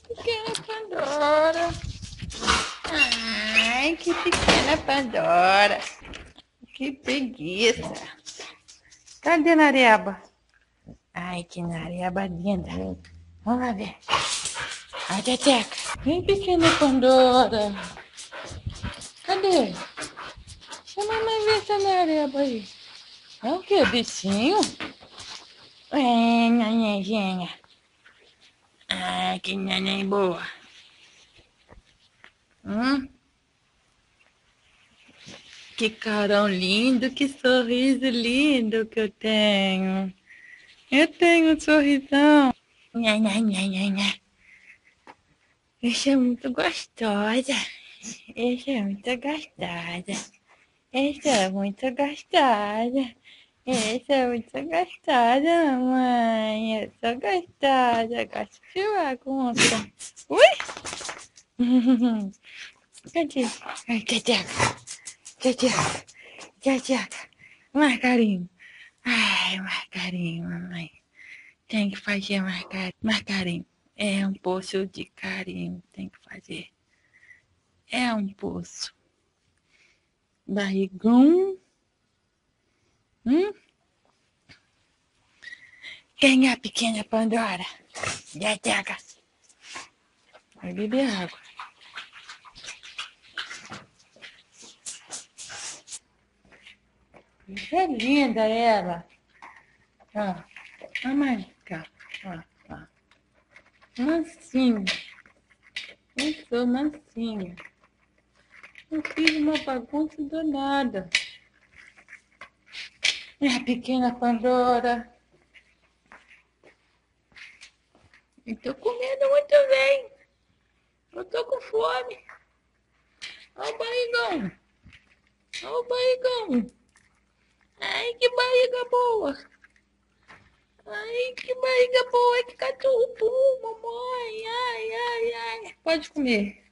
Pequena Pandora. Ai, que pequena Pandora. Que preguiça. Cadê a Nareba? Ai, que Nareba linda. Vamos lá ver. A Teteca. Vem, pequena Pandora. Cadê? Chama a mãe ver essa Nareba aí. É o que, bichinho? Nenenzinha. Ai, que neném boa. Que carão lindo, que sorriso lindo que eu tenho. Eu tenho um sorrisão. Nha, nha, nha, nha, nha. Essa é muito gostosa. Essa é muito gostosa. Essa é muito gostosa. Essa é muito gostosa, mamãe. Eu sou gostosa. Gosto de bagunça. Ui! Cadê? Ai, tcheca. Tcheca. Tcheca. Mais carinho. Ai, mais carinho, mamãe. Tem que fazer mais carinho. Mais carinho. É um poço de carinho. Tem que fazer. É um poço. Barrigão. Quem é a pequena Pandora? Já tcheca. Vai beber água. É linda ela. Ó, mamãe, cá. Ó. Mansinha. Eu sou mansinha. Eu fiz uma bagunça danada. Minha pequena Pandora. Eu tô comendo muito bem. Eu tô com fome. Olha o barrigão. Olha o barrigão. Ai, que barriga boa. Ai, que barriga boa. Que cachorro, mamãe. Ai. Pode comer.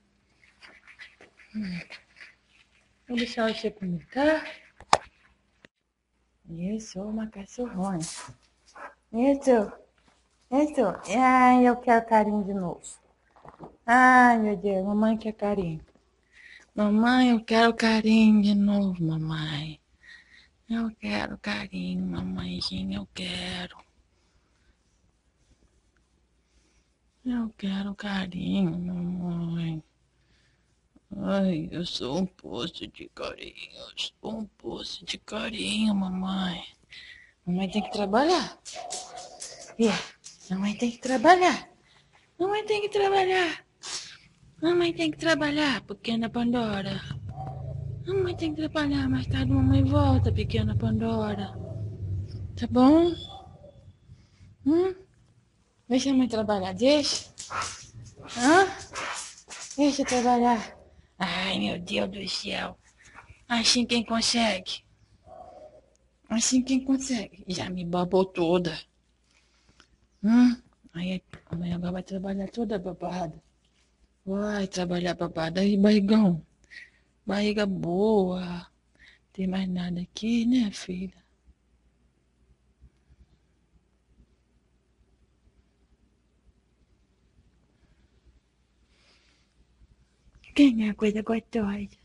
Vou deixar você comer, tá? Eu sou uma cachorrona. Isso. Ai, eu quero carinho de novo. Ai, meu Deus, mamãe quer carinho. Mamãe, eu quero carinho de novo, mamãe. Eu quero carinho, mamãezinha, eu quero. Eu quero carinho, mamãe. Ai, eu sou um poço de carinho. Eu sou um poço de carinho, mamãe. Mamãe tem que trabalhar. Mamãe tem que trabalhar. Mamãe tem que trabalhar. Mamãe tem que trabalhar, pequena Pandora. Mamãe tem que trabalhar, mais tarde mamãe volta, pequena Pandora. Tá bom? Deixa a mãe trabalhar, deixa. Deixa eu trabalhar. Ai, meu Deus do céu. Assim quem consegue. Assim quem consegue. Já me babou toda. Aí amanhã agora vai trabalhar toda babada. Vai trabalhar babada. Aí, barrigão. Barriga boa. Tem mais nada aqui, né, filha? Quem é a coisa gostosa?